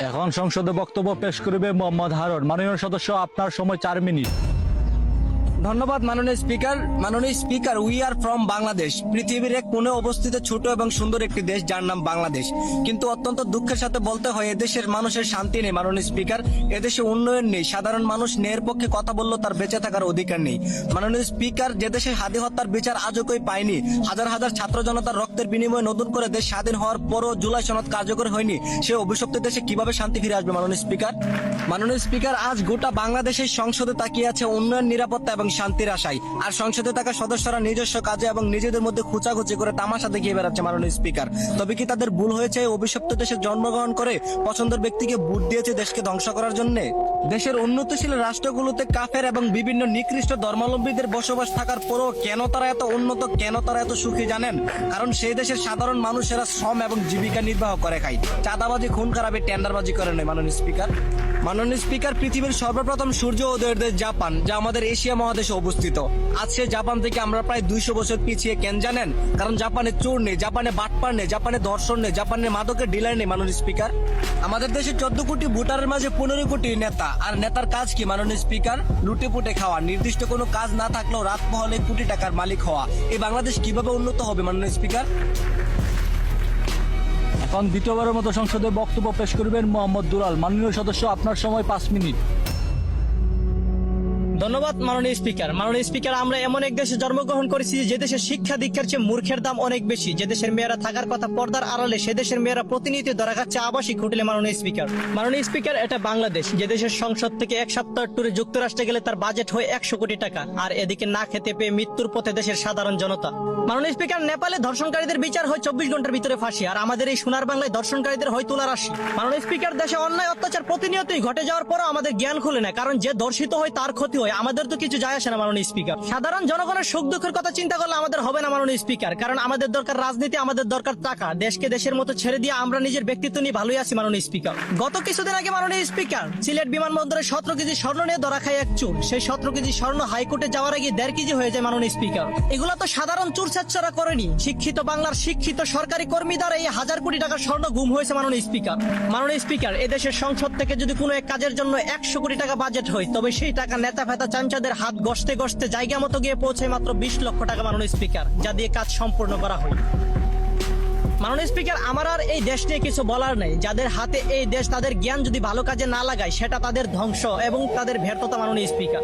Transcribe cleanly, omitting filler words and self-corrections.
এখন সংসদে বক্তব্য পেশ করবে মোহাম্মদ হারুন। মাননীয় সদস্য, আপনার সময় 4 মিনিট। ধন্যবাদ মাননীয় স্পিকার। মাননীয় speaker, we are from Bangladesh. পৃথিবীর এক কোণে অবস্থিত ছোট এবং সুন্দর একটি দেশ যার নাম বাংলাদেশ। কিন্তু অত্যন্ত দুঃখের সাথে বলতে হয় এদেশের মানুষের শান্তি নেই মাননীয় স্পিকার। এদেশে উন্নয়ন নেই। সাধারণ মানুষ ন্যায়ের পক্ষে কথা বললেও তার বেঁচে থাকার অধিকার নেই মাননীয় স্পিকার। যে দেশে হাদি হত্যার বিচার আজও কেউ পায়নি, হাজার হাজার ছাত্র জনতার রক্তের বিনিময়ে নতুন করে দেশ স্বাধীন হওয়ার পরও জুলাই সনদ কার্যকর হয়নি, সে অভিশপ্ত দেশে কিভাবে শান্তি ফিরে আসবে মাননীয় স্পিকার? মাননীয় স্পিকার, আজ গোটা বাংলাদেশের সংসদে তাকিয়ে আছে উন্নয়ন, নিরাপত্তা এবং শান্তির আশায়। আর সংসদে থাকা সদস্যরা নিজস্ব কাজে এবং নিজেদের মধ্যে খুচাখুচি করে তামাশা দেখিয়ে বেড়াচ্ছে মাননীয় স্পিকার। তবে কি তাদের ভুল হয়েছে অভিশপ্ত দেশে জন্মগ্রহণ করে পছন্দের ব্যক্তিকে ভোট দিয়েছে দেশকে ধ্বংস করার জন্য? দেশের উন্নতিশীল রাষ্ট্রগুলোতে কাফের এবং বিভিন্ন নিকৃষ্ট ধর্মাবলম্বীদের বসবাস থাকার পরও কেন তারা এত উন্নত, কেন তারা এত সুখী জানেন? কারণ সেই দেশের সাধারণ মানুষেরা শ্রম এবং জীবিকা নির্বাহ করে খায়, চাঁদাবাজি, খুন খারাপি, টেন্ডারবাজি করে নেয় মাননীয় স্পিকার। মাননীয় স্পিকার, পৃথিবীর সর্বপ্রথম সূর্য উদয়ের দেশ জাপান, যা আমাদের এশিয়া মহাদেশে অবস্থিত। আজ সে জাপান থেকে আমরা প্রায় 200 বছর পিছিয়ে কেন জানেন? কারণ জাপানে চোর নেই, জাপানে বাটপার নেই, জাপানে ধর্ষণ নেই, জাপানের মাদকের ডিলার নেই মাননীয় স্পিকার। আমাদের দেশে 14 কোটি ভোটারের মাঝে 15 কোটি নেতা। আর নেতার কাজ কি মাননীয় স্পিকার? লুটে পুটে খাওয়া, নির্দিষ্ট কোনো কাজ না থাকলেও রাত পহলে কোটি টাকার মালিক হওয়া। এই বাংলাদেশ কিভাবে উন্নত হবে মাননীয় স্পিকার? এখন দ্বিতীয়বারের মতো সংসদে বক্তব্য পেশ করবেন মোহাম্মদ দুলাল। মাননীয় সদস্য, আপনার সময় 5 মিনিট। ধন্যবাদ মাননীয় স্পিকার। মাননীয় স্পিকার, আমরা এমন এক দেশে জন্মগ্রহণ করেছি যে দেশের শিক্ষা দীক্ষার চেয়ে মূর্খের দাম অনেক বেশি। যে দেশের মেয়েরা থাকার কথা পর্দার আড়ালে, সে দেশের মেয়েরা প্রতিনিয়ত ধরা খাচ্ছে আবাসিক হোটেলে মাননীয় স্পিকার। মাননীয় স্পিকার, এটা বাংলাদেশ, যে দেশের সংসদ থেকে 1 সপ্তাহ ট্যুরে যুক্তরাষ্ট্রে গেলে তার বাজেট হয় 100 কোটি টাকা। আর এদিকে না খেতে পেয়ে মৃত্যুর পথে দেশের সাধারণ জনতা। মাননীয় স্পিকার, নেপালে ধর্ষণকারীদের বিচার হয় 24 ঘন্টার ভিতরে ফাঁসি, আর আমাদের এই সোনার বাংলায় ধর্ষণকারীদের হয় তুলার আশি। মাননীয় স্পিকার, দেশে অন্যায় অত্যাচার প্রতিনিয়তই ঘটে যাওয়ার পরও আমাদের জ্ঞান খুলে না, কারণ যে ধর্ষিত হয় তার ক্ষতি হয়, আমাদের তো কিছু যায় আসে না মাননীয় স্পিকার। সাধারণ জনগণের সুখ দুঃখের কথা চিন্তা করলে আমাদের হবে না মাননীয় স্পিকার, কারণ আমাদের দরকার রাজনীতি, আমাদের দরকার টাকা। দেশকে দেশের মতো ছেড়ে দিয়ে আমরা নিজের ব্যক্তিত্ব নিয়ে ভালোই আছি মাননীয় স্পিকার। গত কিছুদিন আগে মাননীয় স্পিকার, সিলেট বিমানবন্দরে 17 কেজি স্বর্ণ নিয়ে ধরা খায় এক চোর। সেই 17 কেজি স্বর্ণ হাইকোর্টে যাওয়ার আগে 1.5 কেজি হয়ে যায় মাননীয় স্পিকার। এগুলো তো সাধারণ চোর ছাচ্চরা করেনি, শিক্ষিত বাংলার শিক্ষিত সরকারি কর্মী দ্বারা এই 1000 কোটি টাকার স্বর্ণ গুম হয়েছে মাননীয় স্পিকার। মাননীয় স্পিকার, এদেশের সংসদ থেকে যদি কোনো এক কাজের জন্য 100 কোটি টাকা বাজেট হয়, তবে সেই টাকা নেতা ফেতা চাঞ্চাদের হাত গসতে গসতে জায়গা মতো গিয়ে পৌঁছে মাত্র 20 লক্ষ টাকা মাননীয় স্পিকার, যা দিয়ে কাজ সম্পূর্ণ করা হয়। মাননীয় স্পিকার, আমার আর এই দেশ নিয়ে কিছু বলার নেই। যাদের হাতে এই দেশ, তাদের জ্ঞান যদি ভালো কাজে না লাগায়, সেটা তাদের ধ্বংস এবং তাদের ব্যর্থতা মাননীয় স্পিকার।